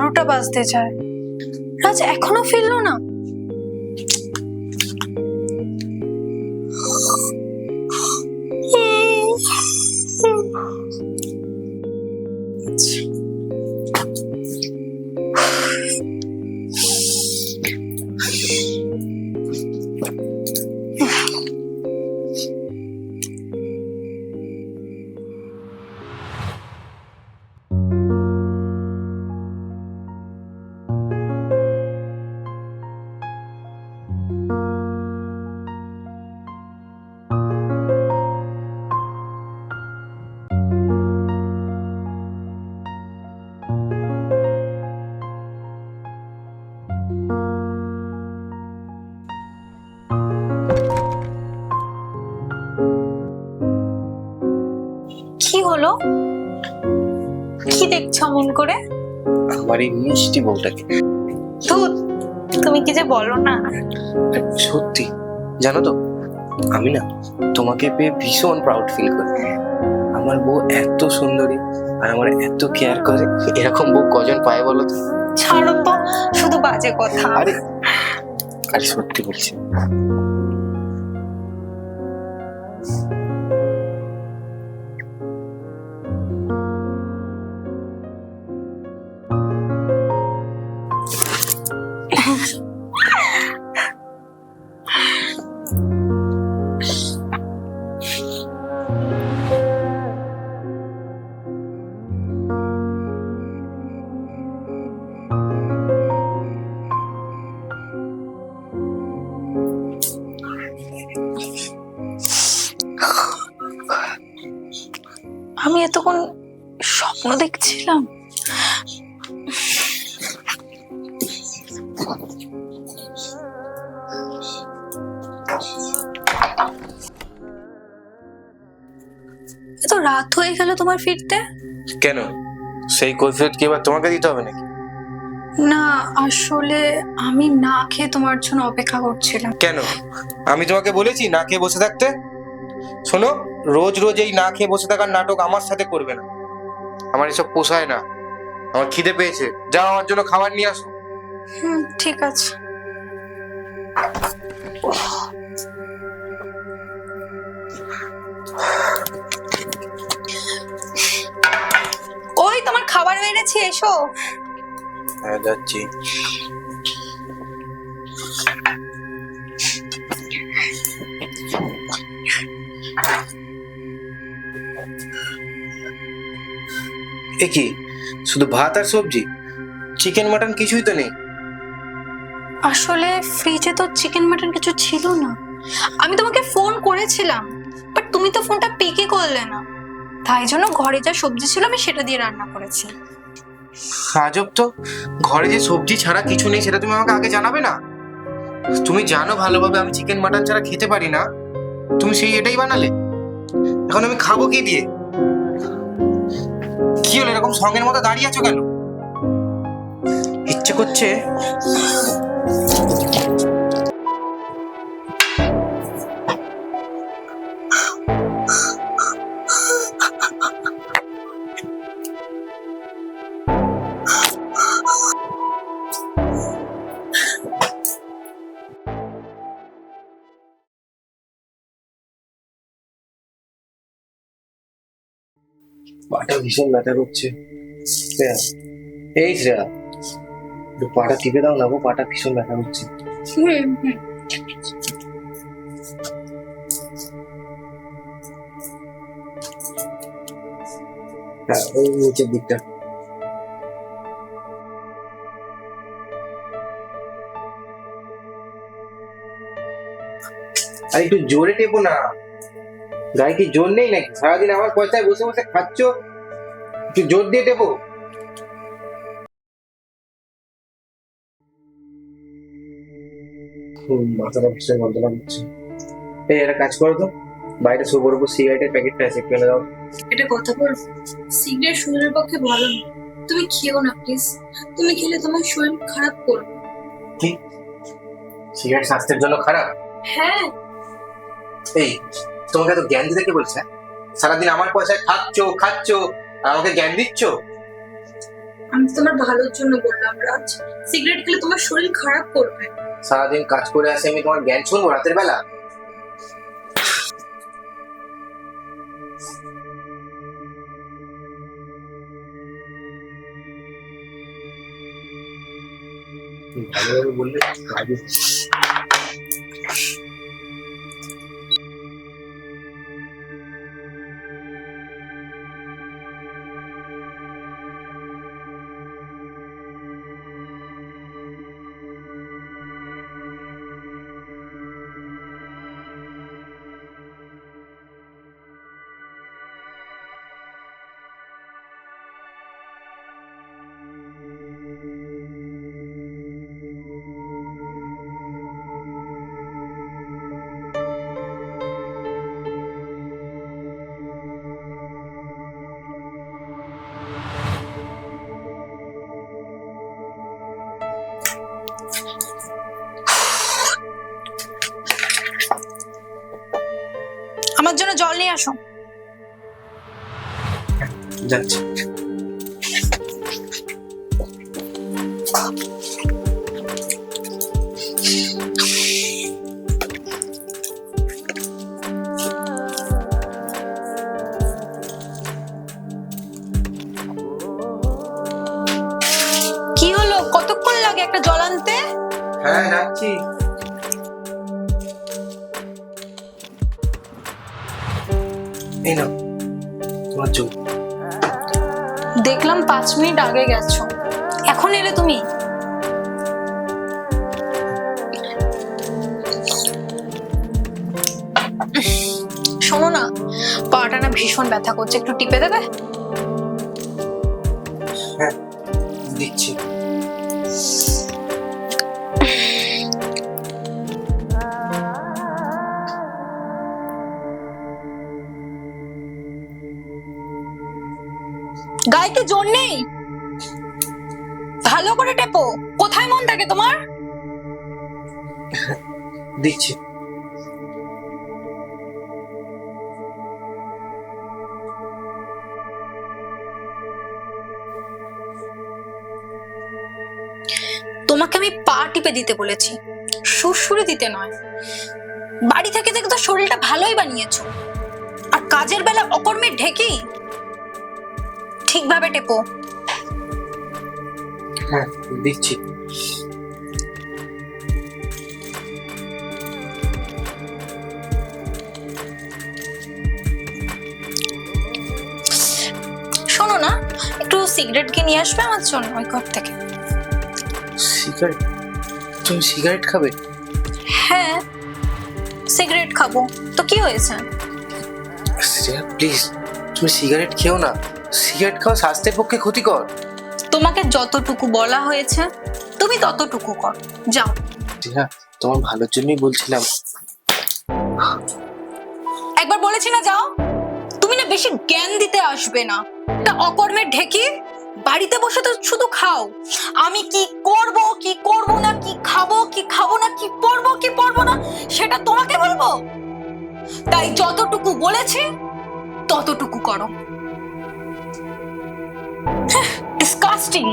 12টা বাজতে যায়, রাজ এখনো ফিরলো না। কি হলো? কি দেখছো মন করে? আমার এই মিষ্টি বউটাকে। ধুর, তুমি কি যে বলো না। সত্যি জানো তো, আমি না তোমাকে পেয়ে ভীষণ প্রাউড ফিল করি। আমার বউ এত সুন্দরী আর আমার এত কেয়ার করে, এরকম বউ কজন পায় বলো তো? ছাড়ো তো, শুধু বাজে কথা। আরে আরে সত্যি বলছি। আমি এতক্ষণ স্বপ্ন দেখছিলাম। এত রাত হয়ে গেল তোমার ফিরতে? কেন, সেই কৈফিয়ত কি এবার তোমাকে দিতে হবে নাকি? না, আসলে আমি না খেয়ে তোমার জন্য অপেক্ষা করছিলাম। কেন, আমি তোমাকে বলেছি না খেয়ে বসে থাকতে? শোনো, রোজ রোজ এই না খেয়ে বসে থাকার নাটক আমার সাথে করবে না। আমার এসব পোষায় না। আমার খিদে পেয়েছে, যাও আমার জন্য খাবার নিয়ে আসো। ঠিক আছে। ওই তোমার খাবার বেড়েছি, এসো। হ্যাঁ যাচ্ছি। এ কি, শুধু ভাত আর সবজি? চিকেন মাটন কিছুই তো নেই? আসলে ফ্রিজে তো চিকেন মাটন কিছু ছিল না। আমি তোমাকে ফোন করেছিলাম, বাট তুমি তো ফোনটা পিকই করলে না। তাই জন্য ঘরে যা সবজি ছিল আমি সেটা দিয়ে রান্না করেছি। আজব তো, ঘরে যে সবজি ছাড়া কিছু নেই সেটা তুমি আমাকে আগে জানাবে না? তুমি জানো ভালোভাবে আমি চিকেন মাটন ছাড়া খেতে পারি না। তুমি সেই এটাই বানালে। এখন আমি খাবো কি দিয়ে? কি হলো, এরকম সঙ্গের মতো দাঁড়িয়ে আছো কেন? ইচ্ছে করছে পাটা ভীষণ ব্যথা করছে। শ্রেয়া, এই শ্রেয়া, একটু পাটা টিপে দাও না গো, পাটা ভীষণ ব্যথা করছে। হ্যাঁ, ওই নিচের দিকটা। আর একটু জোরে টেপো না, গায়ে কি জোর নেই নাকি? সারাদিন আমার পয়সায় বসে বসে খাচ্ছ, একটু জোর দিয়ে টেপো। মাথাটা ভীষণ যন্ত্রণা করছে। এই একটা কাজ করো তো, বাইরে সুপার উপর সিগারেটের প্যাকেটটা আছে, একটু এনে দাও। এটা কথা বলবো? সিগারেট শরীরের পক্ষে ভালো না, তুমি খেও না প্লিজ। তুমি খেলে তোমার শরীর খারাপ করবে। কি, সিগারেট স্বাস্থ্যের জন্য খারাপ? হ্যাঁ। এই, তোমাকে তো জ্ঞান দিতে কে বলছে? সারাদিন আমার পয়সায় খাচ্ছো খাচ্ছো আর আমাকে জ্ঞান দিচ্ছ? আমি তো তোমার ভালোর জন্য বললাম রাজ, সিগারেট খেলে তোমার শরীর খারাপ করবে। সারাদিন কাজ করে আসে, আমি তোমার জ্ঞান শুনবো রাতের বেলা? ভালোভাবে বললে কাজে। আমার জন্য জল নিয়ে আসো। যাচ্ছি। কি হলো, কতক্ষণ লাগে একটা জল আনতে? হ্যাঁ যাচ্ছি। এই নাও তোমার জল। দেখলাম 5 মিনিট আগে গেছো, এখন এলে তুমি? শোনো না, পাটা না ভীষণ ব্যথা করছে, একটু টিপে দেবে? হ্যাঁ দিচ্ছি। গায়ে কি জোর নেই? ভালো করে টেপো। কোথায় মন থাকে তোমার? দিচ্ছি। তোমাকে আমি পা টিপে দিতে বলেছি, সুরসুরে দিতে নয়। বাড়ি থেকে থেকে তো শরীরটা ভালোই বানিয়েছো, আর কাজের বেলা অকর্মে ঢেকি। ঠিকভাবে টেপো। হ্যাঁ দিচ্ছি। শোনো না, একটু সিগারেট কি নিয়ে আসবে আমার জন্য ওই ঘর থেকে? সিগারেট? তুমি সিগারেট খাবে? হ্যাঁ, সিগারেট খাবো তো কি হয়েছে? শ্রেয়া প্লিজ, তুমি সিগারেট খেও না। সিগারেট খাওয়া স্বাস্থ্যের পক্ষে ক্ষতিকর। তোমাকে যতটুকু বলা হয়েছে তুমি ততটুকু কর, যাও। শ্রেয়া, তোমার ভালোর জন্যই বলছিলাম। একবার বলেছি না যাও। তুমি না বেশি জ্ঞান দিতে আসবে না। তা অকর্মের ঢেকি, বাড়িতে বসে তো শুধু খাও। আমি কি করব কি করব না, কি খাবো কি খাবো না, কি পরবো কি পরবো না, সেটা তোমাকে বলবো? তাই যতটুকু বলেছি ততটুকু করো। ডিসকাস্টিং।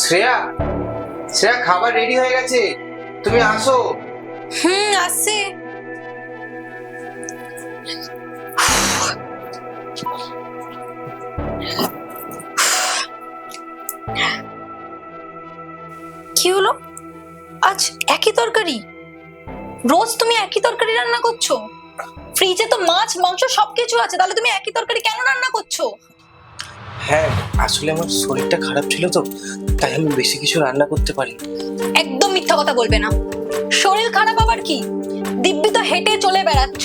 শ্রেয়া, শ্রেয়া খাবার রেডি হয়ে গেছে, তুমি আসো। আসছে। কি হলো, আজ একই তরকারি? রোজ তুমি একই তরকারি রান্না করছো? ফ্রিজে তো মাছ মাংস সবকিছু আছে, তাহলে তুমি একই তরকারি কেন রান্না করছো? হ্যাঁ আসলে আমার শরীরটা খারাপ ছিল তো, তাই আমি বেশি কিছু রান্না করতে পারি। একদম মিথ্যা কথা বলবে না। শরীর খারাপ আবার কি? দিব্যি তো হেঁটে চলে বেড়াচ্ছ,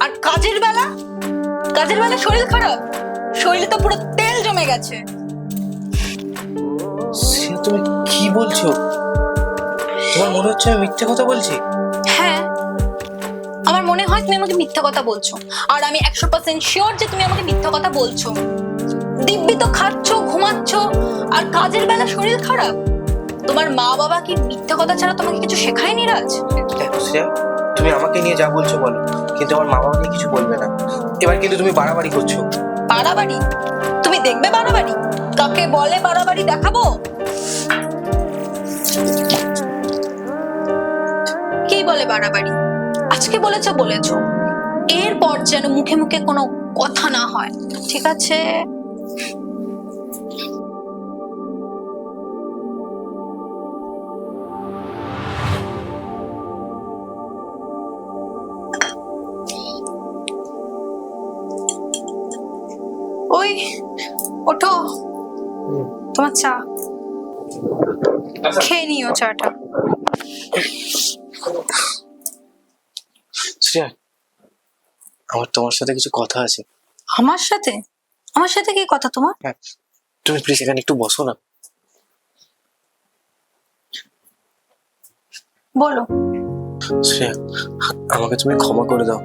আর কাজের বেলা শরীর খারাপ? শরীরে তো পুরো তেল জমে গেছে। শ্রেয়া তুমি কি বলছো? তোমার মনে হচ্ছে আমি মিথ্যে কথা বলছি? হ্যাঁ, আমার মনে হয় তুমি আমাকে মিথ্যা কথা বলছো, আর আমি 100% শিওর যে তুমি আমাকে মিথ্যা কথা বলছো। দিব্যি তো খাচ্ছ ঘুমাচ্ছ, আর কাজের বেলা শরীর খারাপ? তোমার মা বাবা কি মিথ্যে কথা ছাড়া তোমাকে কিছু শেখায়নি রাজ? দেখো শ্রেয়া, তুমি আমাকে নিয়ে যা বলছো বলো, কিন্তু আমার মা বাবা নিয়ে কিছু বলবে না। এবার কিন্তু তুমি বাড়াবাড়ি করছো। বাড়াবাড়ি? তুমি দেখবে বাড়াবাড়ি কাকে বলে, বাড়াবাড়ি দেখাবো। কি বলে বাড়াবাড়ি? আজকে বলেছো বলেছো, এরপর যেন মুখে মুখে কোনো কথা না হয়, ঠিক আছে? ওই ওঠো, তোমার চা খেয়ে নিও চাটা। শ্রেয়া, আমার তোমার সাথে কিছু কথা আছে। আমার সাথে? আমার সাথে কি কথা তোমার? হ্যাঁ, তুমি প্লিজ এখানে একটু বসো না। বলো। শ্রেয়া, আমাকে তুমি ক্ষমা করে দাও।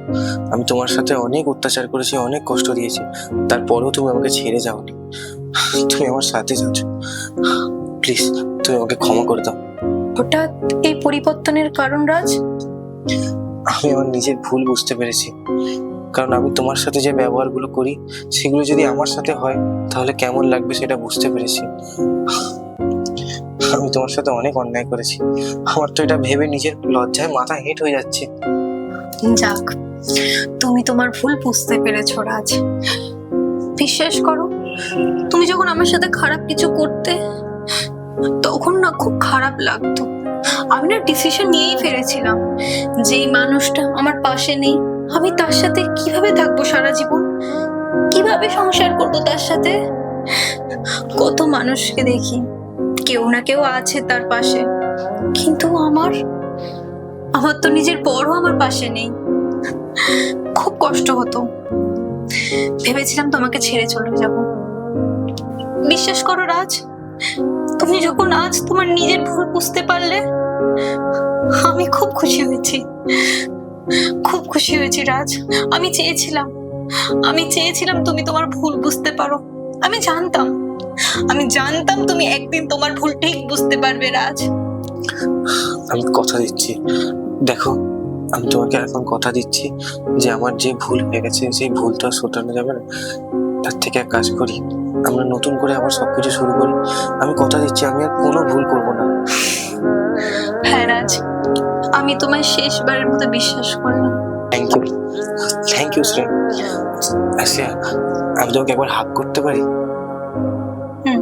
আমি তোমার সাথে অনেক অত্যাচার করেছি, অনেক কষ্ট দিয়েছি, তারপরেও তুমি আমাকে ছেড়ে যাওনি। তুমি আমার সাথে যাচ্ছ, প্লিজ তুমি আমাকে ক্ষমা করে দাও। হঠাৎ এই পরিবর্তনের কারণ রাজ? আমি আমার নিজের ভুল বুঝতে পেরেছি, কারণ আমি তোমার সাথে যে ব্যবহারগুলো করি সেগুলো যদি আমার সাথে হয় তাহলে কেমন লাগবে সেটা বুঝতে পেরেছি। আমি তোমার সাথে অনেক অন্যায় করেছি, আমার তো এটা ভেবে নিজের লজ্জায় মাথা হেঁট হয়ে যাচ্ছে। যাক, তুমি তোমার ভুল বুঝতে পেরেছো রাজ। বিশ্বাস করো, তুমি যখন আমার সাথে খারাপ কিছু করতে তখন না খুব খারাপ লাগতো। আমি না ডিসিশন নিয়েই ফেলেছিলাম যে এই মানুষটা আমার পাশে নেই, আমি তার সাথে কিভাবে থাকবো সারা জীবন, কিভাবে সংসার করবো তার সাথে। কত মানুষকে দেখি, কেউ না কেউ আছে তার পাশে, কিন্তু আমার আমার তো নিজের বড়ও আমার পাশে নেই। খুব কষ্ট হতো, ভেবেছিলাম তোমাকে ছেড়ে চলে যাব। বিশ্বাস করো রাজ, তুমি যখন আজ তোমার নিজের ভুল বুঝতে পারলে আমি খুব খুশি হয়েছি, খুব খুশি হয়েছি রাজ। আমি চেয়েছিলাম তুমি তোমার ভুল বুঝতে পারো। আমি জানতাম তুমি একদিন তোমার ভুল ঠিক বুঝতে পারবে রাজ। আমি কথা দিচ্ছি, দেখো আমি তোমাকে এখন কথা দিচ্ছি যে আমার যে ভুল হয়ে গেছে সেই ভুল তো আর শোধরানো যাবে না। তার থেকে এক কাজ করি, আমরা নতুন করে আবার সবকিছু শুরু করি। আমি কথা দিচ্ছি আমি আর কোনো ভুল করব না। হ্যাঁ রাজ, আমি তোমায় শেষবারের মতো বিশ্বাস করলাম। Thank you Shreya. আচ্ছা, আমি তোমাকে একবার হাগ করতে পারি? হুম।